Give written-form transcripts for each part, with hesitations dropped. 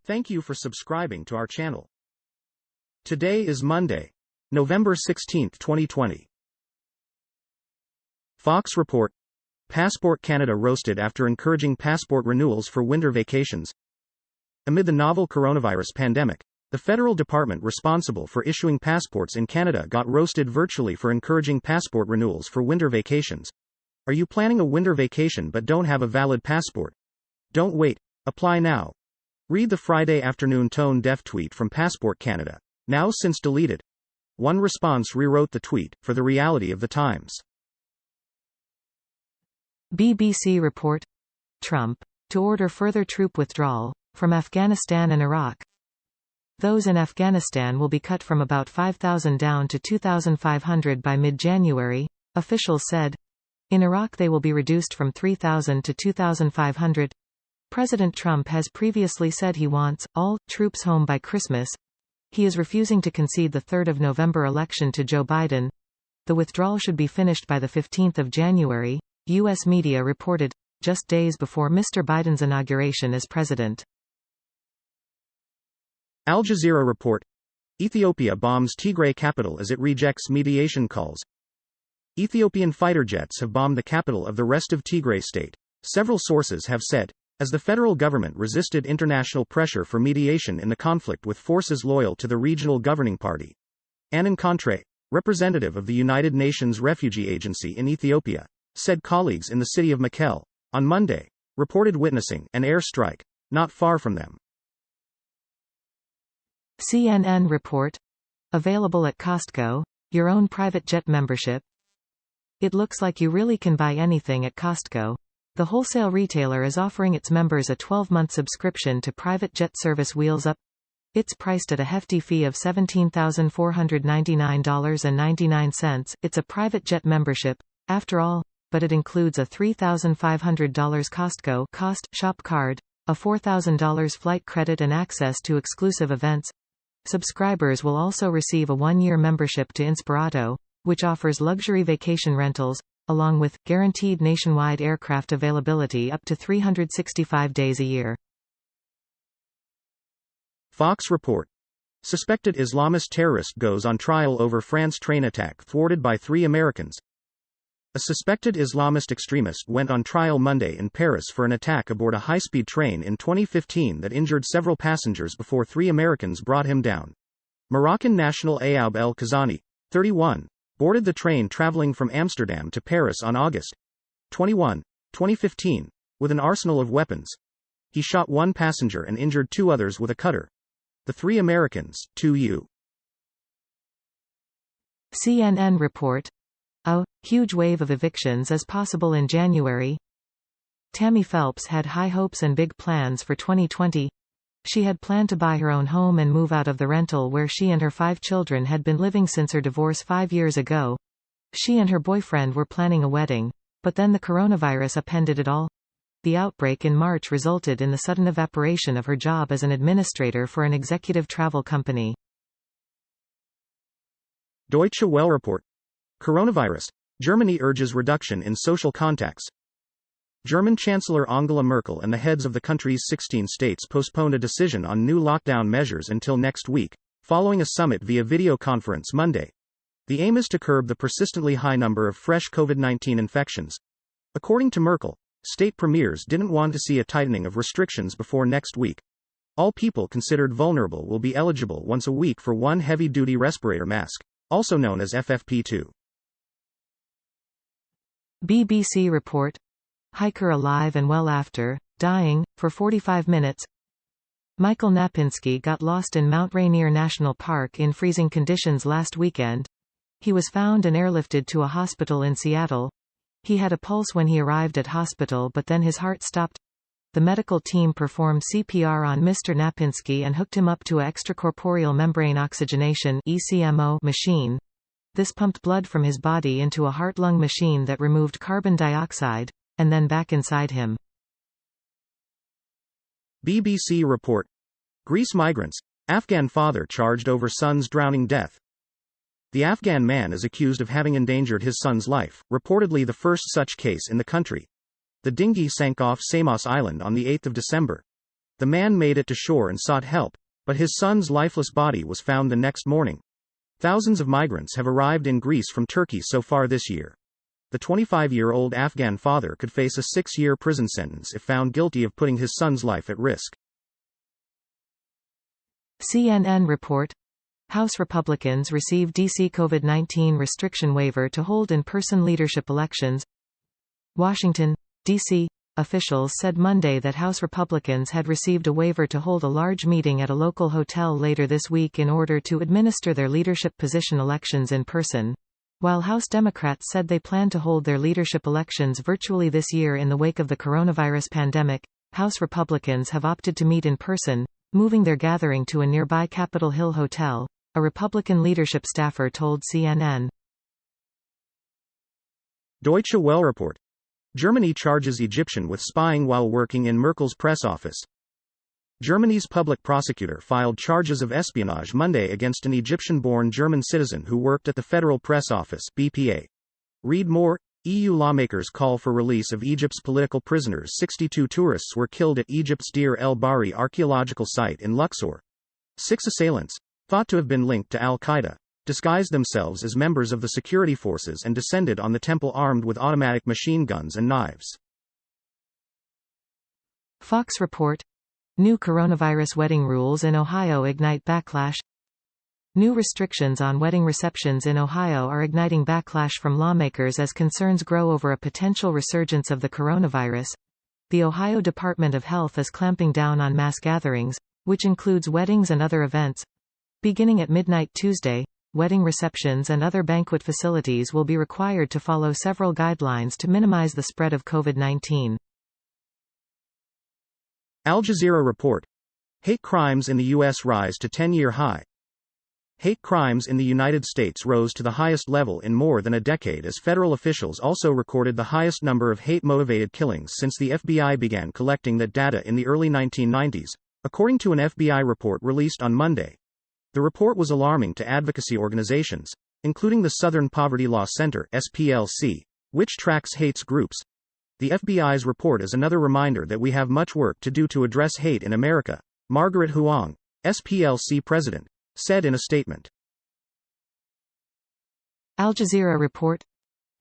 Thank you for subscribing to our channel. Today is Monday, November 16, 2020. Fox report: Passport Canada roasted after encouraging passport renewals for winter vacations. Amid the novel coronavirus pandemic, the federal department responsible for issuing passports in Canada got roasted virtually for encouraging passport renewals for winter vacations. Are you planning a winter vacation but don't have a valid passport? Don't wait. Apply now. Read the Friday afternoon tone-deaf tweet from Passport Canada, now since deleted. One response rewrote the tweet for the reality of the times. BBC report: Trump to order further troop withdrawal from Afghanistan and Iraq. Those in Afghanistan will be cut from about 5,000 down to 2,500 by mid-January, officials said. In Iraq they will be reduced from 3,000 to 2,500. President Trump has previously said he wants all troops home by Christmas. He is refusing to concede the 3rd of November election to Joe Biden. The withdrawal should be finished by the 15th of January, U.S. media reported, just days before Mr. Biden's inauguration as president. Al Jazeera report: Ethiopia bombs Tigray capital as it rejects mediation calls. Ethiopian fighter jets have bombed the capital of the rest of Tigray state, several sources have said, as the federal government resisted international pressure for mediation in the conflict with forces loyal to the regional governing party. Anan Contre, representative of the United Nations Refugee Agency in Ethiopia, said colleagues in the city of Mekelle, on Monday, reported witnessing an air strike not far from them. CNN report: Available at Costco, your own private jet membership. It looks like you really can buy anything at Costco. The wholesale retailer is offering its members a 12-month subscription to private jet service Wheels Up. It's priced at a hefty fee of $17,499.99. It's a private jet membership, after all, but it includes a $3,500 Costco shop card, a $4,000 flight credit and access to exclusive events. Subscribers will also receive a 1-year membership to Inspirato, which offers luxury vacation rentals, along with guaranteed nationwide aircraft availability up to 365 days a year. Fox report: Suspected Islamist terrorist goes on trial over France train attack thwarted by 3 Americans. A suspected Islamist extremist went on trial Monday in Paris for an attack aboard a high-speed train in 2015 that injured several passengers before 3 Americans brought him down. Moroccan national Ayoub El Kazani, 31, boarded the train traveling from Amsterdam to Paris on August 21, 2015, with an arsenal of weapons. He shot 1 passenger and injured 2 others with a cutter. The 3 Americans, 2 U. CNN report: A huge wave of evictions is possible in January. Tammy Phelps had high hopes and big plans for 2020. She had planned to buy her own home and move out of the rental where she and her 5 children had been living since her divorce 5 years ago. She and her boyfriend were planning a wedding, but then the coronavirus upended it all. The outbreak in March resulted in the sudden evaporation of her job as an administrator for an executive travel company. Deutsche Welle report: Coronavirus, Germany urges reduction in social contacts. German Chancellor Angela Merkel and the heads of the country's 16 states postponed a decision on new lockdown measures until next week, following a summit via video conference Monday. The aim is to curb the persistently high number of fresh COVID-19 infections. According to Merkel, state premiers didn't want to see a tightening of restrictions before next week. All people considered vulnerable will be eligible once a week for 1 heavy-duty respirator mask, also known as FFP2. BBC report: Hiker alive and well after dying for 45 minutes. Michael Napinski got lost in Mount Rainier National Park in freezing conditions last weekend. He was found and airlifted to a hospital in Seattle. He had a pulse when he arrived at hospital, but then his heart stopped. The medical team performed CPR on Mr. Napinski and hooked him up to a extracorporeal membrane oxygenation (ECMO) machine. This pumped blood from his body into a heart-lung machine that removed carbon dioxide, and then back inside him. BBC report: Greece migrants, Afghan father charged over son's drowning death. The Afghan man is accused of having endangered his son's life, reportedly the first such case in the country. The dinghy sank off Samos Island on the 8th of December. The man made it to shore and sought help, but his son's lifeless body was found the next morning. Thousands of migrants have arrived in Greece from Turkey so far this year. The 25-year-old Afghan father could face a 6-year prison sentence if found guilty of putting his son's life at risk. CNN report. House Republicans receive D.C. COVID-19 restriction waiver to hold in-person leadership elections. Washington, D.C. Officials said Monday that House Republicans had received a waiver to hold a large meeting at a local hotel later this week in order to administer their leadership position elections in person, while House Democrats said they plan to hold their leadership elections virtually this year in the wake of the coronavirus pandemic. House Republicans have opted to meet in person, moving their gathering to a nearby Capitol Hill hotel, a Republican leadership staffer told CNN. Deutsche Welle report. Germany charges Egyptian with spying while working in Merkel's press office. Germany's public prosecutor filed charges of espionage Monday against an Egyptian-born German citizen who worked at the Federal Press Office (BPA). Read more. EU lawmakers call for release of Egypt's political prisoners. 62 tourists were killed at Egypt's Deir el-Bahri archaeological site in Luxor. 6 assailants, thought to have been linked to al-Qaeda, disguised themselves as members of the security forces and descended on the temple armed with automatic machine guns and knives. Fox report. New coronavirus wedding rules in Ohio ignite backlash. New restrictions on wedding receptions in Ohio are igniting backlash from lawmakers as concerns grow over a potential resurgence of the coronavirus. The Ohio Department of Health is clamping down on mass gatherings, which includes weddings and other events. Beginning at midnight Tuesday, wedding receptions and other banquet facilities will be required to follow several guidelines to minimize the spread of COVID-19. Al Jazeera report. Hate crimes in the U.S. rise to 10-year high. Hate crimes in the United States rose to the highest level in more than a decade as federal officials also recorded the highest number of hate-motivated killings since the FBI began collecting that data in the early 1990s, according to an FBI report released on Monday. The report was alarming to advocacy organizations, including the Southern Poverty Law Center (SPLC), which tracks hate groups. The FBI's report is another reminder that we have much work to do to address hate in America, Margaret Huang, SPLC president, said in a statement. Al Jazeera report.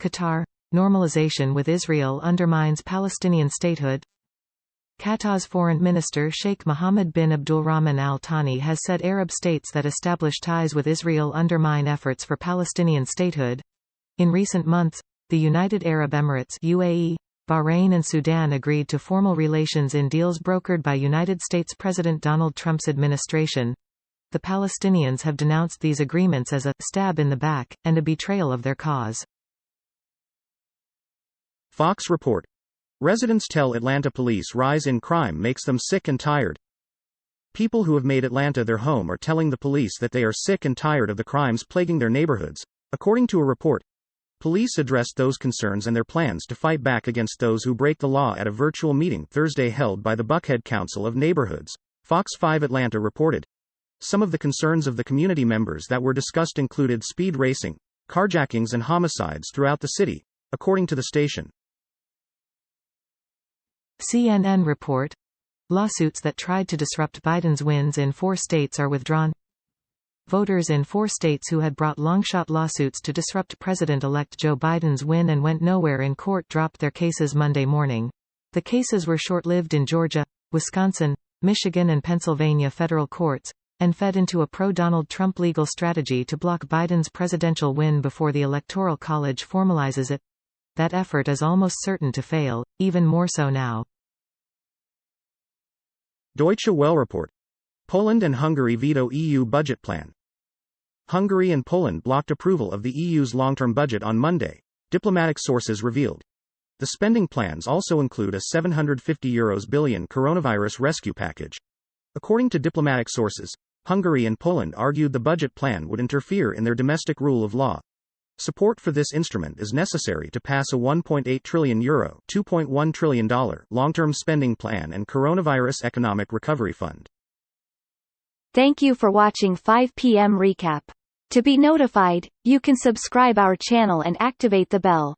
Qatar, normalization with Israel undermines Palestinian statehood. Qatar's foreign minister Sheikh Mohammed bin Abdulrahman Al Thani has said Arab states that establish ties with Israel undermine efforts for Palestinian statehood. In recent months, the United Arab Emirates (UAE), Bahrain and Sudan agreed to formal relations in deals brokered by United States President Donald Trump's administration. The Palestinians have denounced these agreements as a stab in the back and a betrayal of their cause. Fox report. Residents tell Atlanta police rise in crime makes them sick and tired. People who have made Atlanta their home are telling the police that they are sick and tired of the crimes plaguing their neighborhoods, according to a report. Police addressed those concerns and their plans to fight back against those who break the law at a virtual meeting Thursday held by the Buckhead Council of Neighborhoods, Fox 5 Atlanta reported. Some of the concerns of the community members that were discussed included speed racing, carjackings and homicides throughout the city, according to the station. CNN report. Lawsuits that tried to disrupt Biden's wins in 4 states are withdrawn. Voters in 4 states who had brought longshot lawsuits to disrupt President-elect Joe Biden's win and went nowhere in court dropped their cases Monday morning. The cases were short-lived in Georgia, Wisconsin, Michigan and Pennsylvania federal courts, and fed into a pro-Donald Trump legal strategy to block Biden's presidential win before the Electoral College formalizes it. That effort is almost certain to fail, even more so now. Deutsche Welle report. Poland and Hungary veto EU budget plan. Hungary and Poland blocked approval of the EU's long-term budget on Monday, diplomatic sources revealed. The spending plans also include a €750 billion coronavirus rescue package. According to diplomatic sources, Hungary and Poland argued the budget plan would interfere in their domestic rule of law. Support for this instrument is necessary to pass a €1.8 trillion $2.1 trillion long-term spending plan and Coronavirus Economic Recovery Fund. Thank you for watching 5 p.m. recap. To be notified, you can subscribe our channel and activate the bell.